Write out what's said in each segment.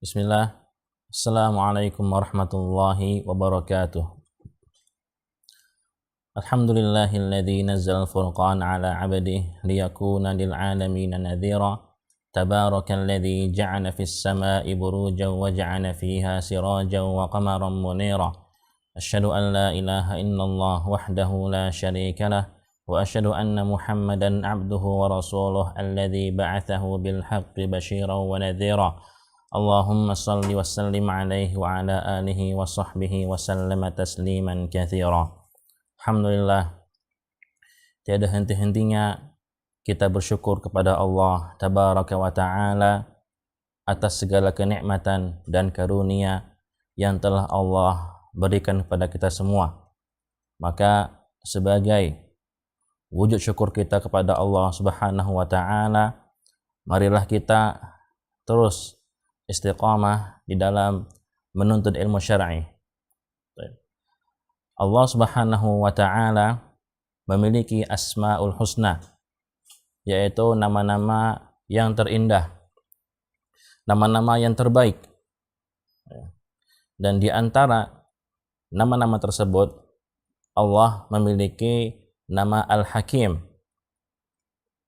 Bismillah. Assalamualaikum warahmatullahi wabarakatuh. Alhamdulillahilladzi nazzala al-furqan ala 'abdihi liyakuna lil 'alamin nadhira. Tabarakalladzi ja'ala fis sama'i burujan wa ja'ala fiha sirajan wa qamaran munira. Asyhadu an la ilaha illallah wahdahu la syarika lah wa asyhadu anna Muhammadan 'abduhu wa rasuluh alladzi ba'athahu bil haqqi basyiran wa nadhira. Allahumma salli wa sallim alaihi wa ala alihi wa sahbihi wa sallama tasliman katsira. Alhamdulillah, tiada henti-hentinya kita bersyukur kepada Allah tabaraka wa ta'ala atas segala kenikmatan dan karunia yang telah Allah berikan kepada kita semua. Maka sebagai wujud syukur kita kepada Allah Subhanahu wa ta'ala, marilah kita terus istiqamah di dalam menuntut ilmu syar'i. Allah Subhanahu wa ta'ala memiliki asmaul husna, yaitu nama-nama yang terindah, nama-nama yang terbaik. Dan di antara nama-nama tersebut Allah memiliki nama Al-Hakim,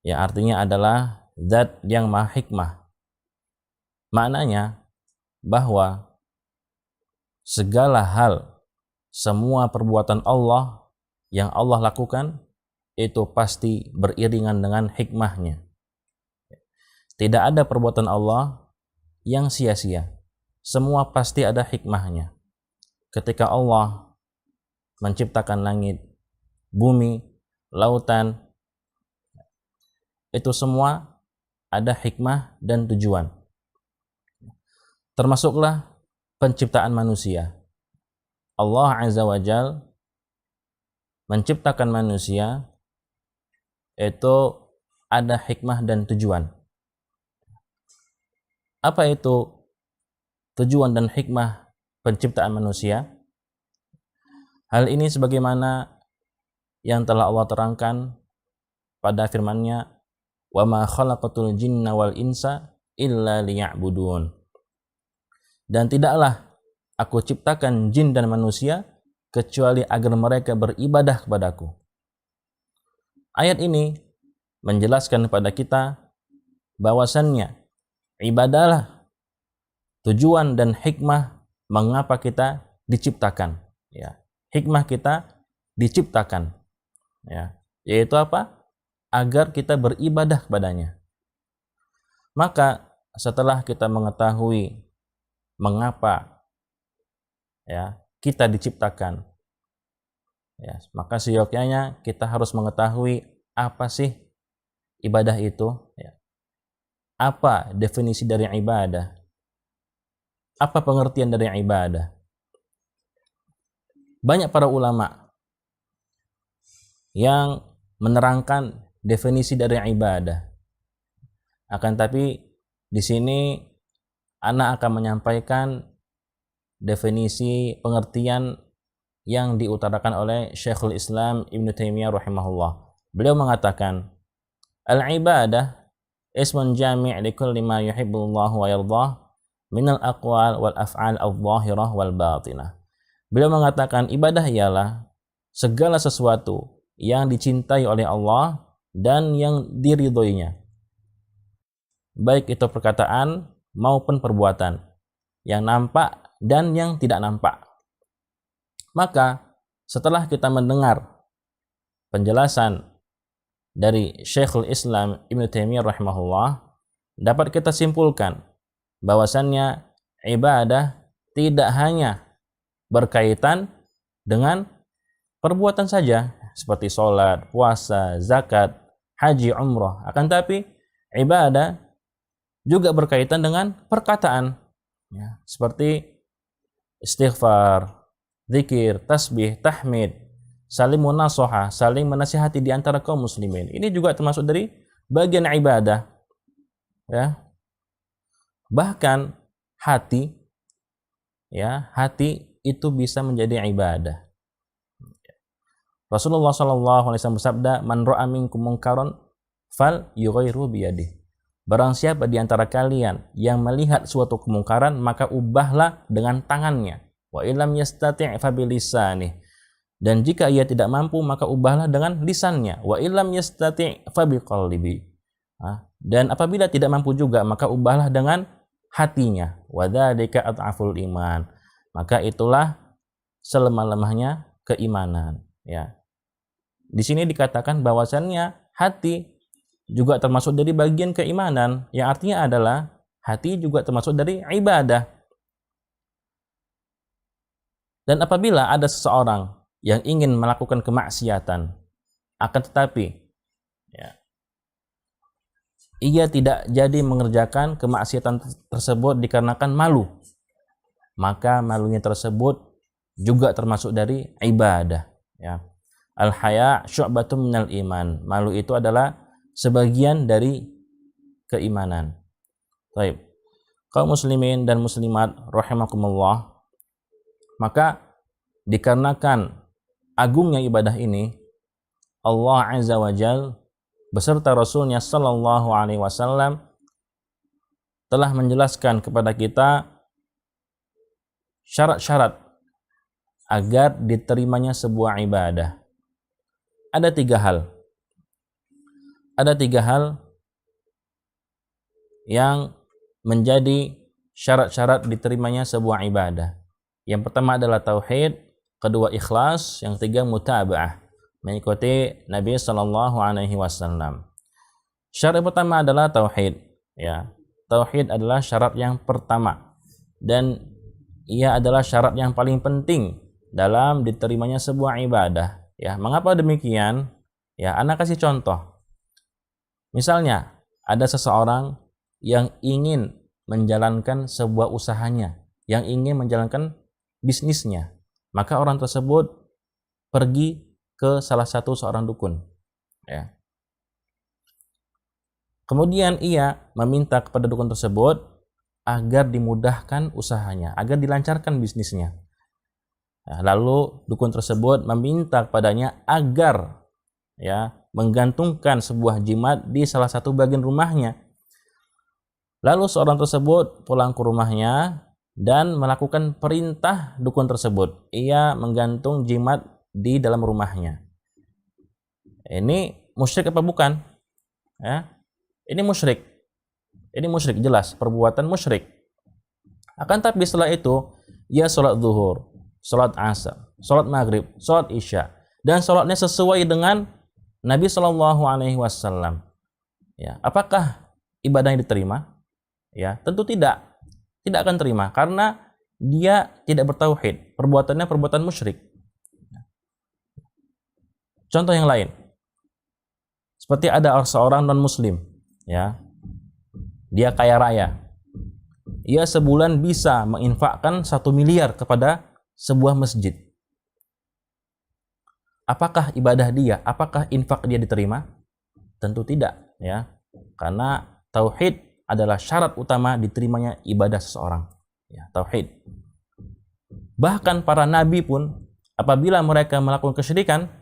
yang artinya adalah Zat yang Maha Hikmah. Maknanya bahwa segala hal, semua perbuatan Allah yang Allah lakukan itu pasti beriringan dengan hikmahnya. Tidak ada perbuatan Allah yang sia-sia. Semua pasti ada hikmahnya. Ketika Allah menciptakan langit, bumi, lautan, itu semua ada hikmah dan tujuan. Termasuklah penciptaan manusia. Allah Azza wa Jal menciptakan manusia itu ada hikmah dan tujuan. Apa itu tujuan dan hikmah penciptaan manusia? Hal ini sebagaimana yang telah Allah terangkan pada firman-Nya, "Wa ma khalaqatul jinna wal insa illa liya'budun." Dan tidaklah aku ciptakan jin dan manusia kecuali agar mereka beribadah kepadaku. Ayat ini menjelaskan kepada kita bahwasannya ibadahlah tujuan dan hikmah mengapa kita diciptakan. Ya, hikmah kita diciptakan. Ya, yaitu apa? Agar kita beribadah kepadanya. Maka setelah kita mengetahui mengapa ya kita diciptakan, ya, maka seyogyanya kita harus mengetahui apa sih ibadah itu, ya. Apa definisi dari ibadah, apa pengertian dari ibadah. Banyak para ulama yang menerangkan definisi dari ibadah. Akan tapi di sini Ana akan menyampaikan definisi pengertian yang diutarakan oleh Syekhul Islam Ibnu Taimiyah rahimahullah. Beliau mengatakan, al-ibadah ismun jami' li kulli ma yuhibbullah wa yardah minal aqwal wal af'al adh-dhahirah wal batinah. Beliau mengatakan ibadah ialah segala sesuatu yang dicintai oleh Allah dan yang diridhoinya, baik itu perkataan maupun perbuatan, yang nampak dan yang tidak nampak. Maka setelah kita mendengar penjelasan dari Syekhul Islam Ibnu Taimiyah rahimahullah, dapat kita simpulkan bahwasannya ibadah tidak hanya berkaitan dengan perbuatan saja seperti sholat, puasa, zakat, haji, umrah. Akan tapi ibadah juga berkaitan dengan perkataan, ya, seperti istighfar, zikir, tasbih, tahmid, saling munasohah, saling menasihati di antara kaum muslimin. Ini juga termasuk dari bagian ibadah, ya. Bahkan hati, ya, hati itu bisa menjadi ibadah. Rasulullah SAW bersabda, "Man ra'a minkum munkaran fal yughayyiru biyadihi." barang siapa di antara kalian yang melihat suatu kemungkaran, maka ubahlah dengan tangannya. Wa illam yastati' fa bilisanih. Dan jika ia tidak mampu, maka ubahlah dengan lisannya. Wa illam yastati' fa biqalbi. Dan apabila tidak mampu juga, maka ubahlah dengan hatinya. Wa dzalika ad'aful iman. Maka itulah selemah-lemahnya keimanan, ya. Di sini dikatakan bahwasannya hati juga termasuk dari bagian keimanan, yang artinya adalah hati juga termasuk dari ibadah. Dan apabila ada seseorang yang ingin melakukan kemaksiatan, akan tetapi ya, ia tidak jadi mengerjakan kemaksiatan tersebut dikarenakan malu, maka malunya tersebut juga termasuk dari ibadah, ya. Al-haya syu'batun minal iman. Malu itu adalah sebagian dari keimanan. Baik. Kaum muslimin dan muslimat rahimakumullah, maka dikarenakan agungnya ibadah ini, Allah Azza wa Jal beserta Rasulnya Sallallahu Alaihi Wasallam telah menjelaskan kepada kita syarat-syarat agar diterimanya sebuah ibadah. Ada tiga hal yang menjadi syarat-syarat diterimanya sebuah ibadah. Yang pertama adalah tauhid, kedua ikhlas, yang ketiga mutaba'ah, mengikuti Nabi Sallallahu Alaihi Wasallam. Syarat pertama adalah tauhid, ya. Tauhid adalah syarat yang pertama dan ia adalah syarat yang paling penting dalam diterimanya sebuah ibadah. Ya, mengapa demikian? Ya, Anda kasih contoh. Misalnya, ada seseorang yang ingin menjalankan sebuah usahanya, yang ingin menjalankan bisnisnya. Maka orang tersebut pergi ke salah satu seorang dukun. Ya. Kemudian ia meminta kepada dukun tersebut agar dimudahkan usahanya, agar dilancarkan bisnisnya. Lalu dukun tersebut meminta kepadanya agar ya menggantungkan sebuah jimat di salah satu bagian rumahnya. Lalu seorang tersebut pulang ke rumahnya dan melakukan perintah dukun tersebut. Ia menggantung jimat di dalam rumahnya. Ini musyrik apa bukan? Ya, ini musyrik. Ini musyrik, jelas perbuatan musyrik. Akan tapi setelah itu ia sholat zuhur, sholat asar, sholat maghrib, sholat isya, dan sholatnya sesuai dengan Nabi Shallallahu Alaihi Wasallam. Ya, apakah ibadahnya diterima? Ya, tentu tidak akan terima karena dia tidak bertauhid, perbuatannya perbuatan musyrik. Contoh yang lain, seperti ada seorang non Muslim, ya, dia kaya raya, ia sebulan bisa menginfakkan 1 miliar kepada sebuah masjid. Apakah ibadah dia, apakah infak dia diterima? Tentu tidak, ya. Karena tauhid adalah syarat utama diterimanya ibadah seseorang. Ya, tauhid. Bahkan para nabi pun apabila mereka melakukan kesyirikan,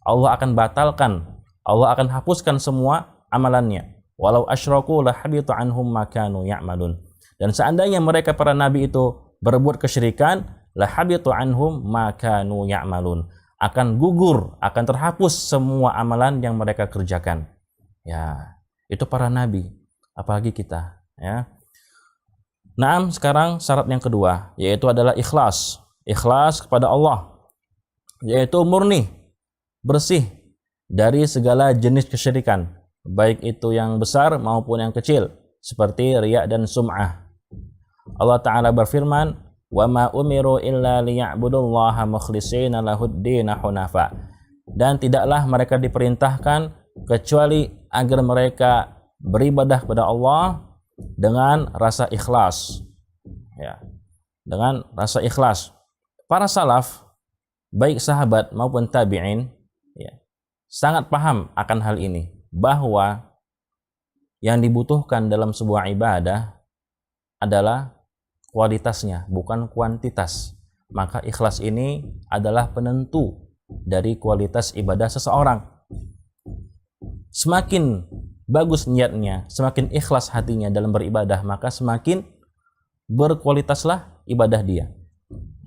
Allah akan batalkan, Allah akan hapuskan semua amalannya. Walau asyraku la habita anhum ma kanu ya'malun. Dan seandainya mereka para nabi itu berbuat kesyirikan, la habitu anhum ma kanu ya'malun, akan gugur, akan terhapus semua amalan yang mereka kerjakan. Ya, itu para nabi, apalagi kita, ya. Naam, sekarang syarat yang kedua yaitu adalah ikhlas. Ikhlas kepada Allah, yaitu murni, bersih dari segala jenis kesyirikan, baik itu yang besar maupun yang kecil, seperti riya dan sum'ah. Allah Ta'ala berfirman, wa ma umiru illa liya'budullaha mukhlishina lahud-din hunafa. Dan tidaklah mereka diperintahkan kecuali agar mereka beribadah kepada Allah dengan rasa ikhlas. Ya, dengan rasa ikhlas. Para salaf, baik sahabat maupun tabi'in, ya, sangat paham akan hal ini, bahwa yang dibutuhkan dalam sebuah ibadah adalah kualitasnya, bukan kuantitas. Maka ikhlas ini adalah penentu dari kualitas ibadah seseorang. Semakin bagus niatnya, semakin ikhlas hatinya dalam beribadah, maka semakin berkualitaslah ibadah dia.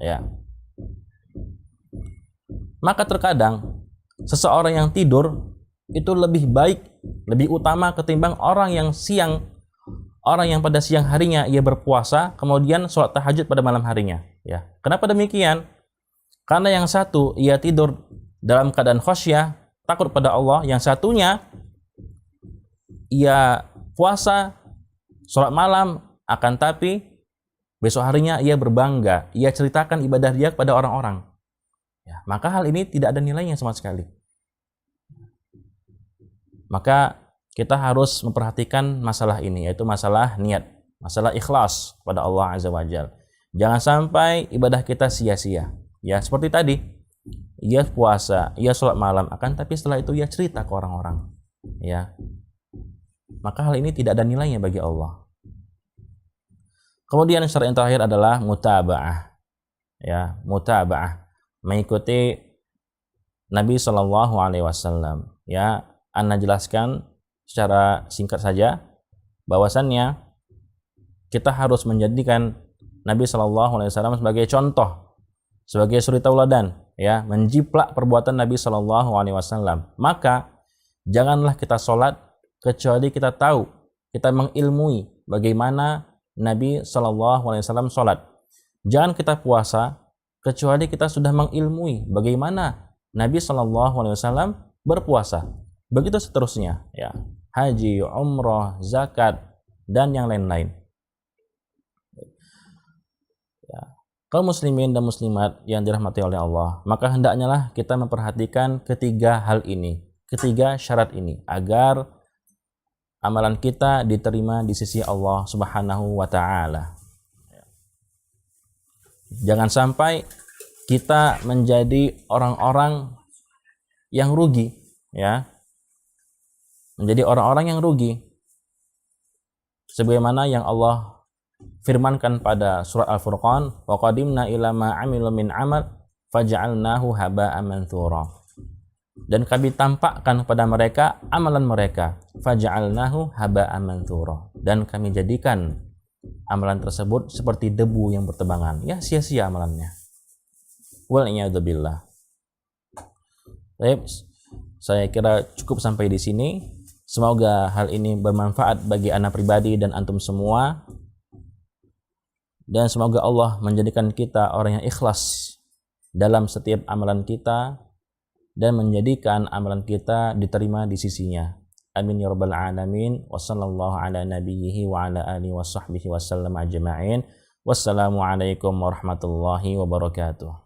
Ya. Maka terkadang seseorang yang tidur itu lebih baik, lebih utama ketimbang orang yang pada siang harinya ia berpuasa, kemudian sholat tahajud pada malam harinya. Ya. Kenapa demikian? Karena yang satu ia tidur dalam keadaan khasyah, takut pada Allah, yang satunya ia puasa, sholat malam, akan tapi besok harinya ia berbangga, ia ceritakan ibadah dia kepada orang-orang. Ya, maka hal ini tidak ada nilainya sama sekali. Maka kita harus memperhatikan masalah ini, yaitu masalah niat, masalah ikhlas kepada Allah Azza wa Jalla. Jangan sampai ibadah kita sia-sia. Ya, seperti tadi, ia puasa, ia sholat malam, akan tapi setelah itu ia cerita ke orang-orang. Ya, maka hal ini tidak ada nilainya bagi Allah. Kemudian syarat yang terakhir adalah mutaba'ah. Ya, mutaba'ah, mengikuti Nabi Shallallahu Alaihi Wasallam. Ya, Anda jelaskan secara singkat saja bahwasannya kita harus menjadikan Nabi Shallallahu Alaihi Wasallam sebagai contoh, sebagai suri tauladan, ya, menjiplak perbuatan Nabi Shallallahu Alaihi Wasallam. Maka janganlah kita sholat kecuali kita tahu, kita mengilmui bagaimana Nabi Shallallahu Alaihi Wasallam sholat. Jangan kita puasa kecuali kita sudah mengilmui bagaimana Nabi Shallallahu Alaihi Wasallam berpuasa. Begitu seterusnya, ya, haji, umrah, zakat, dan yang lain-lain. Ya. Kaum muslimin dan muslimat yang dirahmati oleh Allah, maka hendaknya lah kita memperhatikan ketiga hal ini, ketiga syarat ini, agar amalan kita diterima di sisi Allah Subhanahu wa Ta'ala. Jangan sampai kita menjadi orang-orang yang rugi, ya, menjadi orang-orang yang rugi, sebagaimana yang Allah firmankan pada surat Al-Furqan, wa qadimna ila ma 'amilu min 'amal faj'alnahu haba'an manthura. Dan kami tampakkan kepada mereka amalan mereka, faj'alnahu haba'an manthura, dan kami jadikan amalan tersebut seperti debu yang bertebangan. Ya, sia-sia amalannya. Wal a'yadzubillah. Baik, saya kira cukup sampai di sini. Semoga hal ini bermanfaat bagi ana pribadi dan antum semua. Dan semoga Allah menjadikan kita orang yang ikhlas dalam setiap amalan kita dan menjadikan amalan kita diterima di sisinya. Amin ya rabbal alamin. Wassallallahu ala nabiyhi wa ala alihi wa sahbihi wasallam ajma'in. Wassalamualaikum warahmatullahi wabarakatuh.